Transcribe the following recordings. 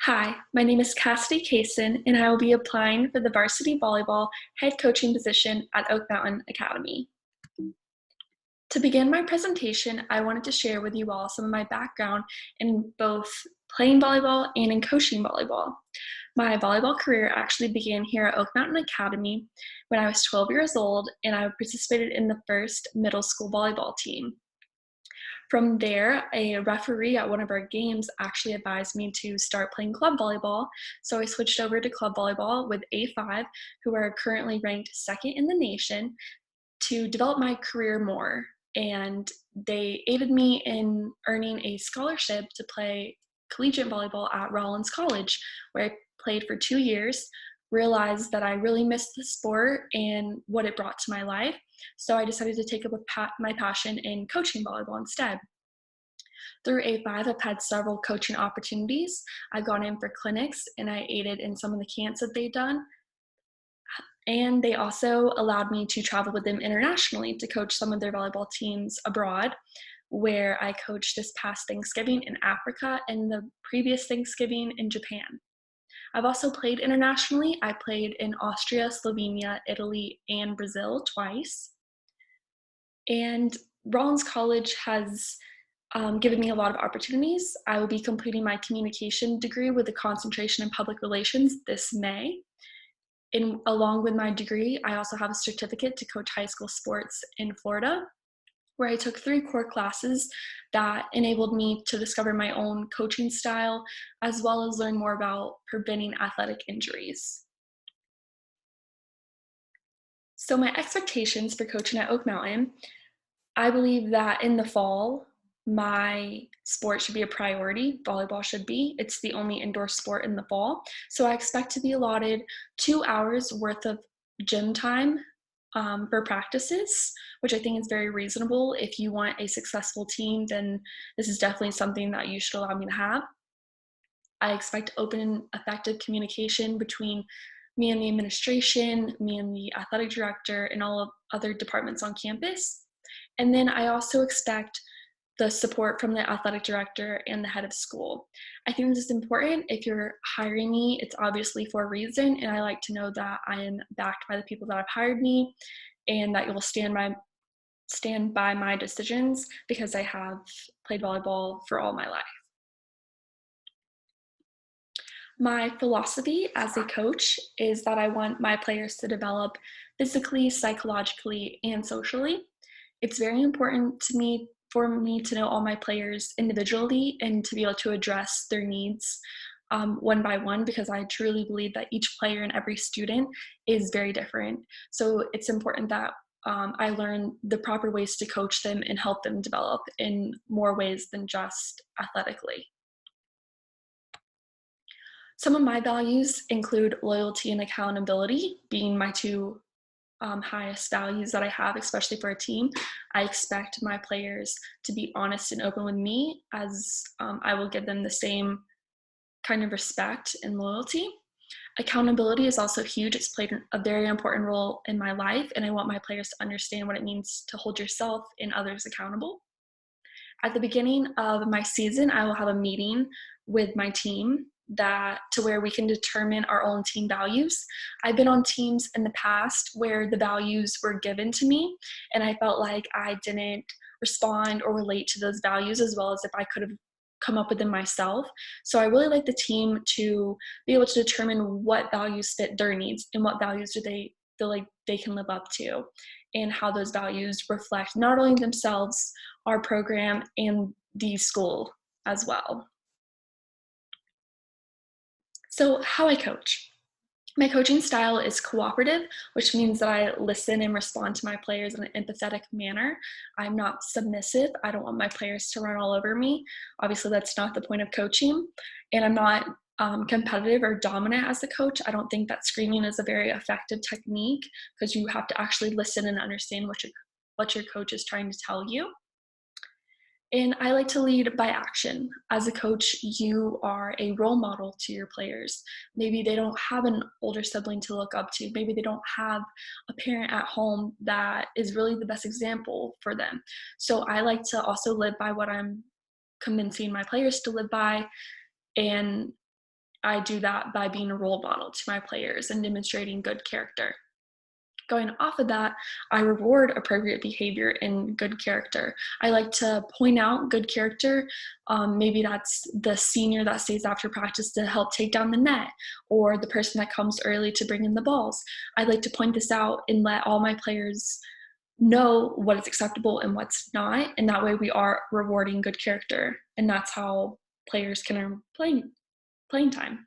Hi, my name is Cassidy Kaysen, and I will be applying for the varsity volleyball head coaching position at Oak Mountain Academy. To begin my presentation, I wanted to share with you all some of my background in both playing volleyball and in coaching volleyball. My volleyball career actually began here at Oak Mountain Academy when I was 12 years old, and I participated in the first middle school volleyball team. From there, a referee at one of our games actually advised me to start playing club volleyball, so I switched over to club volleyball with A5, who are currently ranked second in the nation, to develop my career more. And they aided me in earning a scholarship to play collegiate volleyball at Rollins College, where I played for 2 years, realized that I really missed the sport and what it brought to my life. So I decided to take up my passion in coaching volleyball instead. Through A5, I've had several coaching opportunities. I've gone in for clinics and I aided in some of the camps that they've done. And they also allowed me to travel with them internationally to coach some of their volleyball teams abroad, where I coached this past Thanksgiving in Africa and the previous Thanksgiving in Japan. I've also played internationally. I played in Austria, Slovenia, Italy, and Brazil twice. And Rollins College has given me a lot of opportunities. I will be completing my communication degree with a concentration in public relations this May. Along with my degree, I also have a certificate to coach high school sports in Florida, where I took 3 core classes that enabled me to discover my own coaching style, as well as learn more about preventing athletic injuries. So my expectations for coaching at Oak Mountain, I believe that in the fall, my sport should be a priority. Volleyball should be. It's the only indoor sport in the fall. So I expect to be allotted 2 hours worth of gym time for practices, which I think is very reasonable. If you want a successful team, then this is definitely something that you should allow me to have. I expect open and effective communication between me and the administration, me and the athletic director, and all of other departments on campus. And then I also expect the support from the athletic director and the head of school. I think this is important. If you're hiring me, it's obviously for a reason, and I like to know that I am backed by the people that have hired me and that you'll stand by my decisions, because I have played volleyball for all my life. My philosophy as a coach is that I want my players to develop physically, psychologically, and socially. It's very important to me for me to know all my players individually and to be able to address their needs one by one, because I truly believe that each player and every student is very different. So it's important that I learn the proper ways to coach them and help them develop in more ways than just athletically. Some of my values include loyalty and accountability, being my 2 highest values that I have, especially for a team. I expect my players to be honest and open with me, as I will give them the same kind of respect and loyalty. Accountability is also huge. It's played a very important role in my life, and I want my players to understand what it means to hold yourself and others accountable. At the beginning of my season, I will have a meeting with my team to where we can determine our own team values. I've been on teams in the past where the values were given to me, and I felt like I didn't respond or relate to those values as well as if I could have come up with them myself. So I really like the team to be able to determine what values fit their needs and what values do they feel like they can live up to, and how those values reflect not only themselves, our program, and the school as well. So how I coach. My coaching style is cooperative, which means that I listen and respond to my players in an empathetic manner. I'm not submissive. I don't want my players to run all over me. Obviously, that's not the point of coaching. And I'm not competitive or dominant as a coach. I don't think that screaming is a very effective technique, because you have to actually listen and understand what your coach is trying to tell you. And I like to lead by action. As a coach, you are a role model to your players. Maybe they don't have an older sibling to look up to. Maybe they don't have a parent at home that is really the best example for them. So I like to also live by what I'm convincing my players to live by, and I do that by being a role model to my players and demonstrating good character. Going off of that, I reward appropriate behavior and good character. I like to point out good character. Maybe that's the senior that stays after practice to help take down the net, or the person that comes early to bring in the balls. I like to point this out and let all my players know what is acceptable and what's not, and that way we are rewarding good character, and that's how players can earn playing time.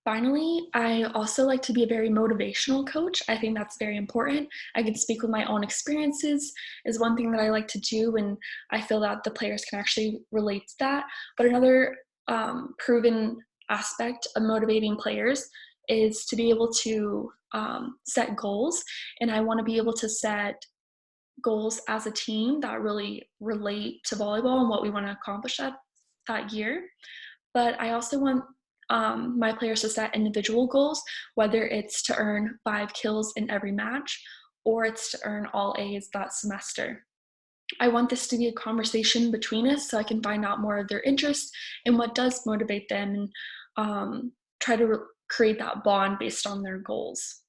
Finally, I also like to be a very motivational coach. I think that's very important. I can speak with my own experiences is one thing that I like to do, and I feel that the players can actually relate to that. But another proven aspect of motivating players is to be able to set goals, and I want to be able to set goals as a team that really relate to volleyball and what we want to accomplish that year. But I also want my players to set individual goals, whether it's to earn 5 kills in every match or it's to earn all A's that semester. I want this to be a conversation between us so I can find out more of their interests and what does motivate them, and try to create that bond based on their goals.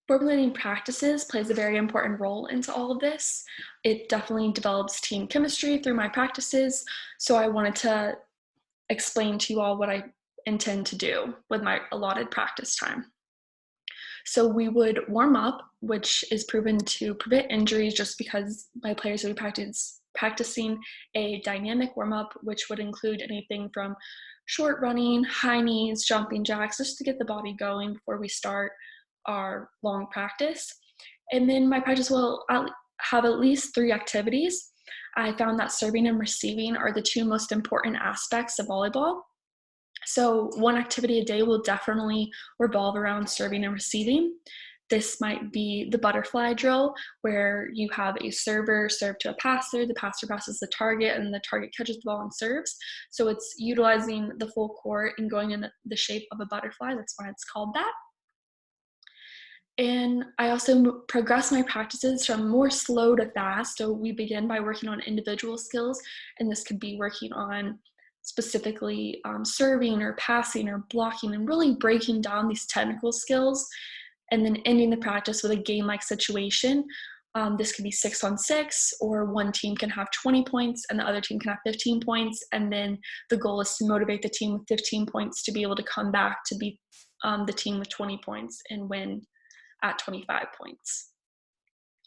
Formulating practices plays a very important role into all of this. It definitely develops team chemistry through my practices, so I wanted to explain to you all what I intend to do with my allotted practice time. So we would warm up, which is proven to prevent injuries just because my players would be practicing a dynamic warm up, which would include anything from short running, high knees, jumping jacks, just to get the body going before we start our long practice. And then my practice will have at least 3 activities. I found that serving and receiving are the 2 most important aspects of volleyball. So 1 activity a day will definitely revolve around serving and receiving. This might be the butterfly drill, where you have a server serve to a passer, the passer passes the target, and the target catches the ball and serves. So it's utilizing the full court and going in the shape of a butterfly. That's why it's called that. And I also progress my practices from more slow to fast. So we begin by working on individual skills, and this could be working on specifically serving or passing or blocking and really breaking down these technical skills, and then ending the practice with a game-like situation. This could be 6-on-6, or one team can have 20 points and the other team can have 15 points. And then the goal is to motivate the team with 15 points to be able to come back to beat the team with 20 points and win at 25 points.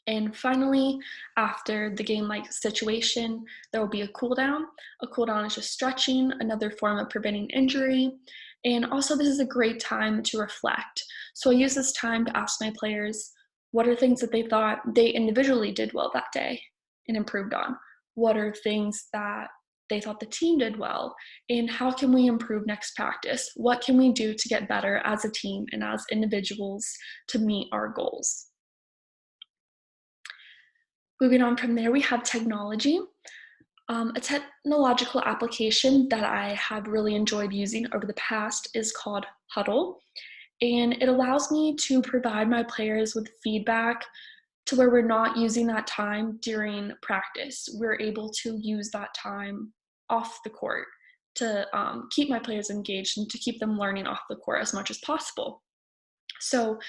And finally, after the game-like situation, there will be a cool down. A cool down is just stretching, another form of preventing injury. And also, this is a great time to reflect. So I use this time to ask my players, what are things that they thought they individually did well that day and improved on? What are things that they thought the team did well? And how can we improve next practice? What can we do to get better as a team and as individuals to meet our goals? Moving on from there, we have technology. A technological application that I have really enjoyed using over the past is called Huddle, and it allows me to provide my players with feedback to where we're not using that time during practice. We're able to use that time off the court to keep my players engaged and to keep them learning off the court as much as possible. So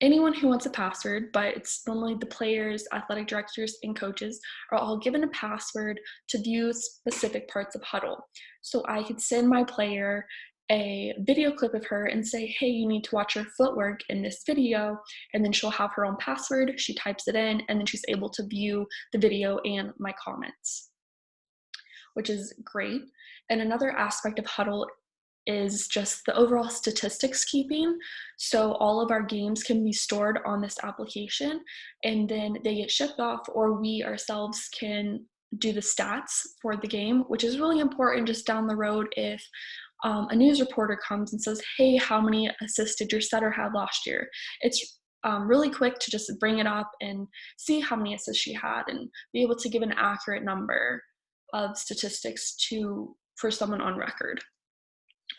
anyone who wants a password, but it's normally the players, athletic directors, and coaches, are all given a password to view specific parts of Huddle. So I could send my player a video clip of her and say, hey, you need to watch your footwork in this video, and then she'll have her own password, she types it in, and then she's able to view the video and my comments, which is great. And another aspect of Huddle is just the overall statistics keeping. So all of our games can be stored on this application, and then they get shipped off, or we ourselves can do the stats for the game, which is really important just down the road if a news reporter comes and says, hey, how many assists did your setter have last year? It's really quick to just bring it up and see how many assists she had and be able to give an accurate number of statistics for someone on record.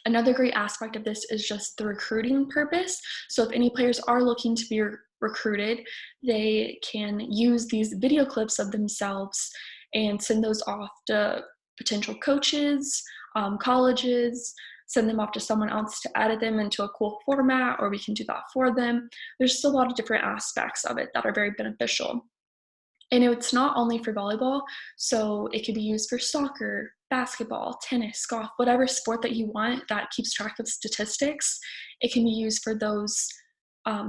Another great aspect of this is just the recruiting purpose. So if any players are looking to be recruited, they can use these video clips of themselves and send those off to potential coaches, colleges, send them off to someone else to edit them into a cool format, or we can do that for them. There's just a lot of different aspects of it that are very beneficial. And it's not only for volleyball, so it could be used for soccer, basketball, tennis, golf, whatever sport that you want that keeps track of statistics. It can be used for those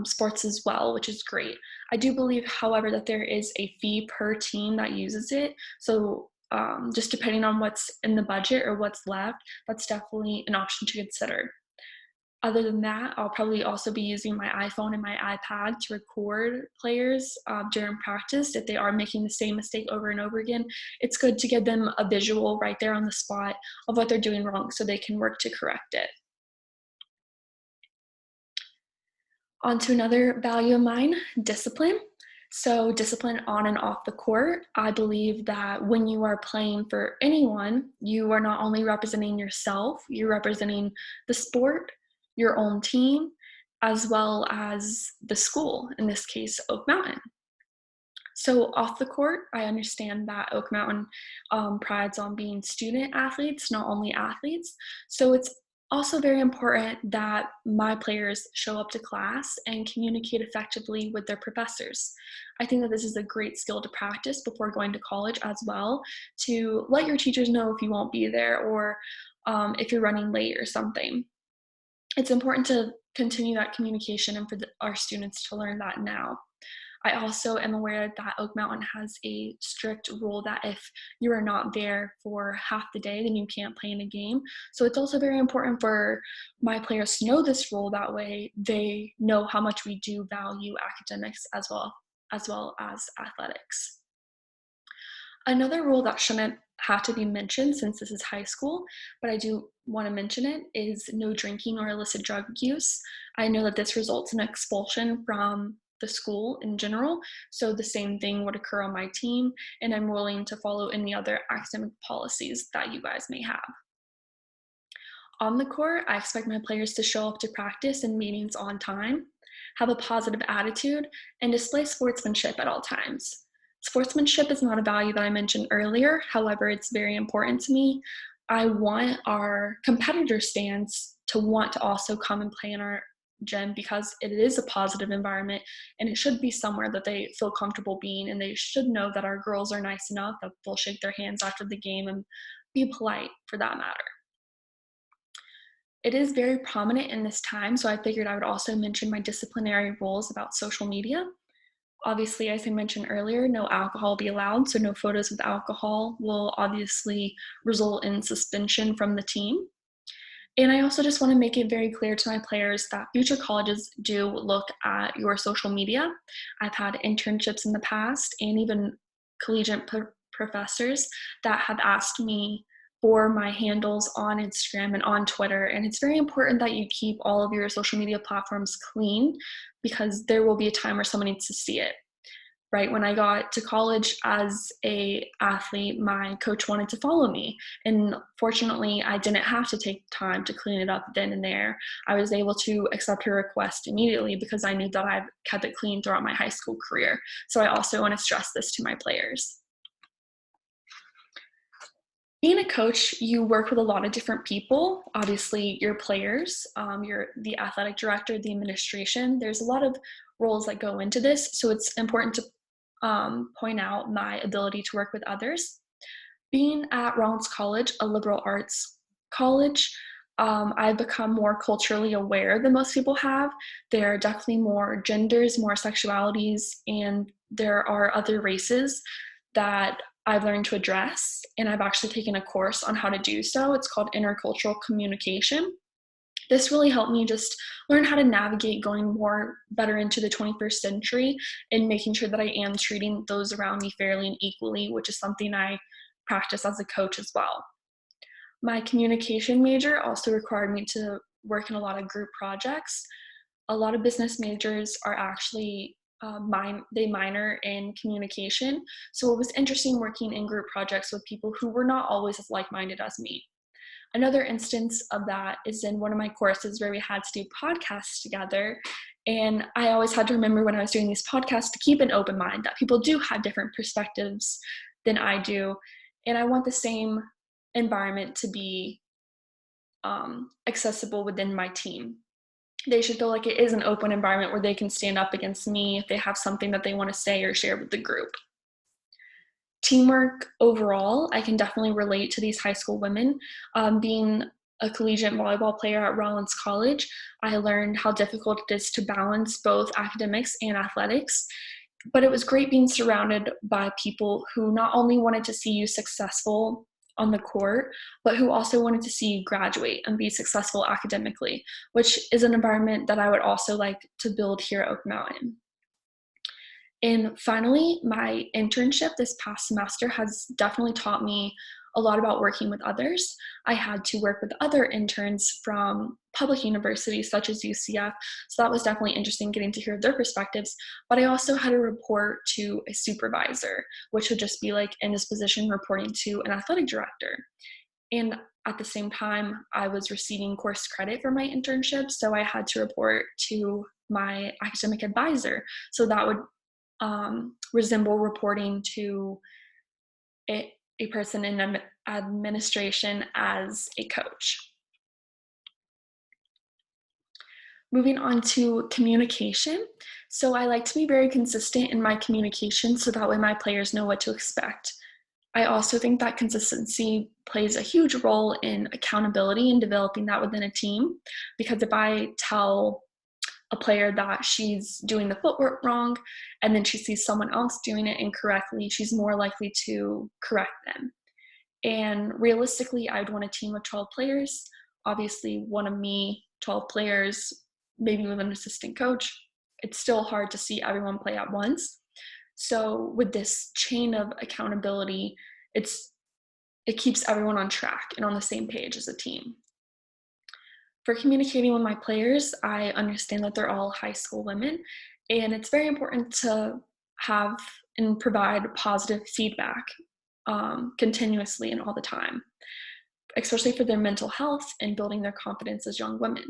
sports as well, which is great. I do believe, however, that there is a fee per team that uses it. So just depending on what's in the budget or what's left, that's definitely an option to consider. Other than that, I'll probably also be using my iPhone and my iPad to record players during practice if they are making the same mistake over and over again. It's good to give them a visual right there on the spot of what they're doing wrong so they can work to correct it. On to another value of mine, discipline. So discipline on and off the court. I believe that when you are playing for anyone, you are not only representing yourself, you're representing the sport, your own team, as well as the school, in this case, Oak Mountain. So off the court, I understand that Oak Mountain prides on being student athletes, not only athletes. So it's also very important that my players show up to class and communicate effectively with their professors. I think that this is a great skill to practice before going to college as well, to let your teachers know if you won't be there or if you're running late or something. It's important to continue that communication and for our students to learn that now. I also am aware that Oak Mountain has a strict rule that if you are not there for half the day, then you can't play in a game. So it's also very important for my players to know this rule. That way they know how much we do value academics as well as athletics. Another rule that shouldn't have to be mentioned since this is high school, but I do want to mention it, is no drinking or illicit drug use. I know that this results in expulsion from the school in general, so the same thing would occur on my team, and I'm willing to follow any other academic policies that you guys may have. On the court, I expect my players to show up to practice and meetings on time, have a positive attitude, and display sportsmanship at all times. Sportsmanship is not a value that I mentioned earlier, however, it's very important to me. I want our competitor stands to want to also come and play in our gym because it is a positive environment and it should be somewhere that they feel comfortable being, and they should know that our girls are nice enough that they'll shake their hands after the game and be polite for that matter. It is very prominent in this time, so I figured I would also mention my disciplinary rules about social media. Obviously, as I mentioned earlier, no alcohol will be allowed, so no photos with alcohol will obviously result in suspension from the team. And I also just want to make it very clear to my players that future colleges do look at your social media. I've had internships in the past and even collegiate professors that have asked me for my handles on Instagram and on Twitter. And it's very important that you keep all of your social media platforms clean because there will be a time where someone needs to see it. Right when I got to college as a athlete, my coach wanted to follow me. And fortunately, I didn't have to take time to clean it up then and there. I was able to accept her request immediately because I knew that I've kept it clean throughout my high school career. So I also want to stress this to my players. Being a coach, you work with a lot of different people. Obviously, your players, you're the athletic director, the administration. There's a lot of roles that go into this, so it's important to point out my ability to work with others. Being at Rollins College, a liberal arts college, I've become more culturally aware than most people have. There are definitely more genders, more sexualities, and there are other races that I've learned to address, and I've actually taken a course on how to do so. It's called Intercultural Communication. This really helped me just learn how to navigate going more better into the 21st century and making sure that I am treating those around me fairly and equally, which is something I practice as a coach as well. My communication major also required me to work in a lot of group projects. A lot of business majors are actually they minor in communication. So it was interesting working in group projects with people who were not always as like-minded as me. Another instance of that is in one of my courses where we had to do podcasts together. And I always had to remember when I was doing these podcasts to keep an open mind that people do have different perspectives than I do. And I want the same environment to be accessible within my team. They should feel like it is an open environment where they can stand up against me if they have something that they want to say or share with the group. Teamwork overall, I can definitely relate to these high school women. Being a collegiate volleyball player at Rollins College, I learned how difficult it is to balance both academics and athletics. But it was great being surrounded by people who not only wanted to see you successful on the court, but who also wanted to see you graduate and be successful academically, which is an environment that I would also like to build here at Oak Mountain. And finally, my internship this past semester has definitely taught me a lot about working with others. I had to work with other interns from public universities such as UCF, so that was definitely interesting getting to hear their perspectives. But I also had to report to a supervisor, which would just be like in this position reporting to an athletic director. And at the same time, I was receiving course credit for my internship, so I had to report to my academic advisor. So that would resemble reporting to a person in administration as a coach. Moving on to communication. So I like to be very consistent in my communication so that way my players know what to expect. I also think that consistency plays a huge role in accountability and developing that within a team, because if I tell a player that she's doing the footwork wrong and then she sees someone else doing it incorrectly, she's more likely to correct them. And realistically, I'd want a team of 12 players. Obviously, one of me, 12 players, maybe with an assistant coach. It's still hard to see everyone play at once. So with this chain of accountability, it keeps everyone on track and on the same page as a team. For communicating with my players, I understand that they're all high school women, and it's very important to have and provide positive feedback continuously and all the time, especially for their mental health and building their confidence as young women.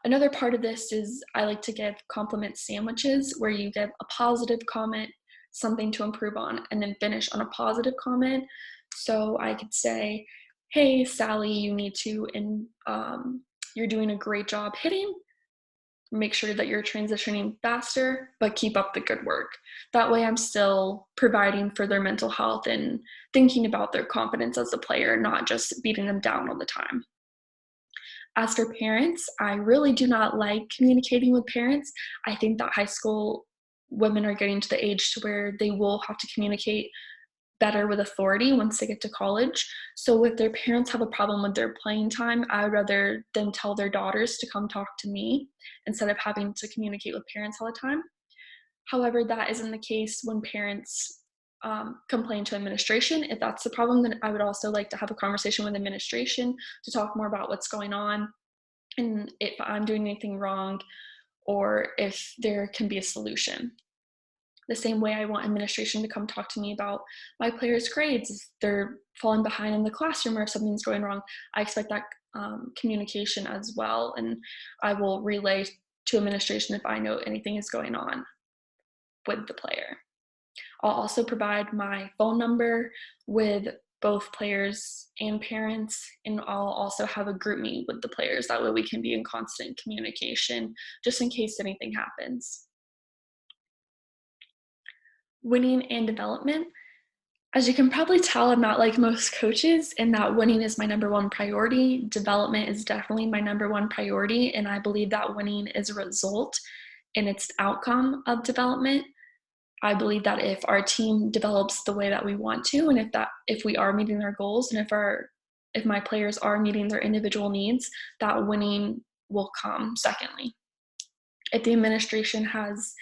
Another part of this is I like to give compliment sandwiches where you give a positive comment, something to improve on, and then finish on a positive comment. So I could say, hey, Sally, you need to, and you're doing a great job hitting. Make sure that you're transitioning faster, but keep up the good work. That way I'm still providing for their mental health and thinking about their confidence as a player, not just beating them down all the time. As for parents, I really do not like communicating with parents. I think that high school women are getting to the age to where they will have to communicate better with authority once they get to college. So if their parents have a problem with their playing time, I would rather them tell their daughters to come talk to me instead of having to communicate with parents all the time. However, that isn't the case when parents complain to administration. If that's the problem, then I would also like to have a conversation with administration to talk more about what's going on and if I'm doing anything wrong or if there can be a solution. The same way I want administration to come talk to me about my players' grades, if they're falling behind in the classroom or if something's going wrong, I expect that communication as well, and I will relay to administration if I know anything is going on with the player. I'll also provide my phone number with both players and parents, and I'll also have a group meet with the players. That way we can be in constant communication just in case anything happens. Winning and development. As you can probably tell, I'm not like most coaches in that winning is my number one priority. Development is definitely my number one priority, and I believe that winning is a result and it's the outcome of development. I believe that if our team develops the way that we want to, and if we are meeting our goals, and if my players are meeting their individual needs, that winning will come secondly. If the administration has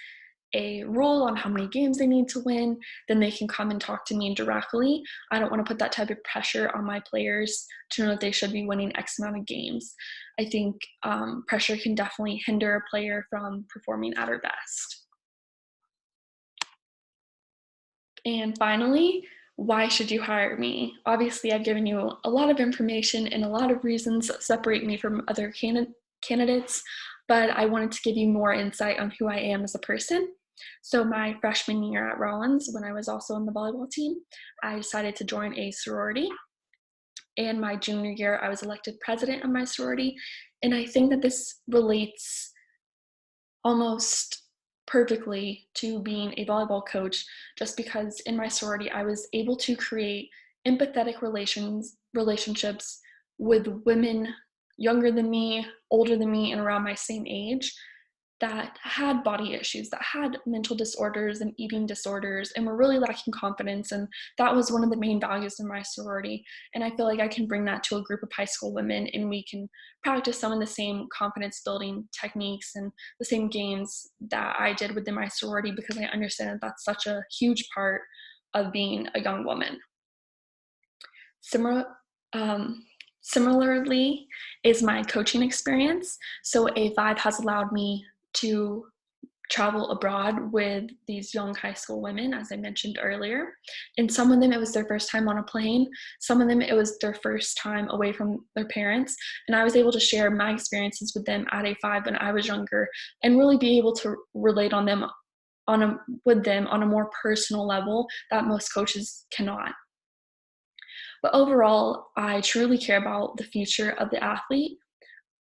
a rule on how many games they need to win, then they can come and talk to me directly. I don't want to put that type of pressure on my players to know that they should be winning X amount of games. I think pressure can definitely hinder a player from performing at her best. And finally, why should you hire me? Obviously, I've given you a lot of information and a lot of reasons that separate me from other candidates, but I wanted to give you more insight on who I am as a person. So my freshman year at Rollins, when I was also on the volleyball team, I decided to join a sorority. and my junior year, I was elected president of my sorority. And I think that this relates almost perfectly to being a volleyball coach, just because in my sorority, I was able to create empathetic relationships with women younger than me, older than me, and around my same age that had body issues, that had mental disorders and eating disorders, and were really lacking confidence. And that was one of the main values in my sorority. And I feel like I can bring that to a group of high school women, and we can practice some of the same confidence building techniques and the same games that I did within my sorority, because I understand that that's such a huge part of being a young woman. Similar, um, Similarly is my coaching experience. So A5 has allowed me to travel abroad with these young high school women, as I mentioned earlier. And some of them, it was their first time on a plane. Some of them, it was their first time away from their parents. And I was able to share my experiences with them at A5 when I was younger, and really be able to relate with them on a more personal level that most coaches cannot. But overall, I truly care about the future of the athlete.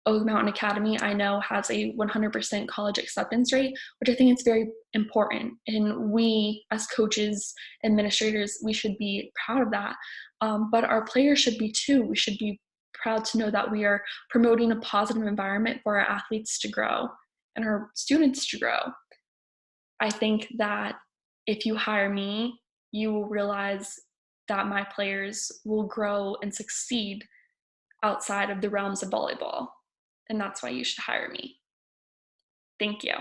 Oak Mountain Academy, I know, has a 100% college acceptance rate, which I think is very important. And we, as coaches, administrators, we should be proud of that. But our players should be too. We should be proud to know that we are promoting a positive environment for our athletes to grow and our students to grow. I think that if you hire me, you will realize that my players will grow and succeed outside of the realms of volleyball. And that's why you should hire me. Thank you.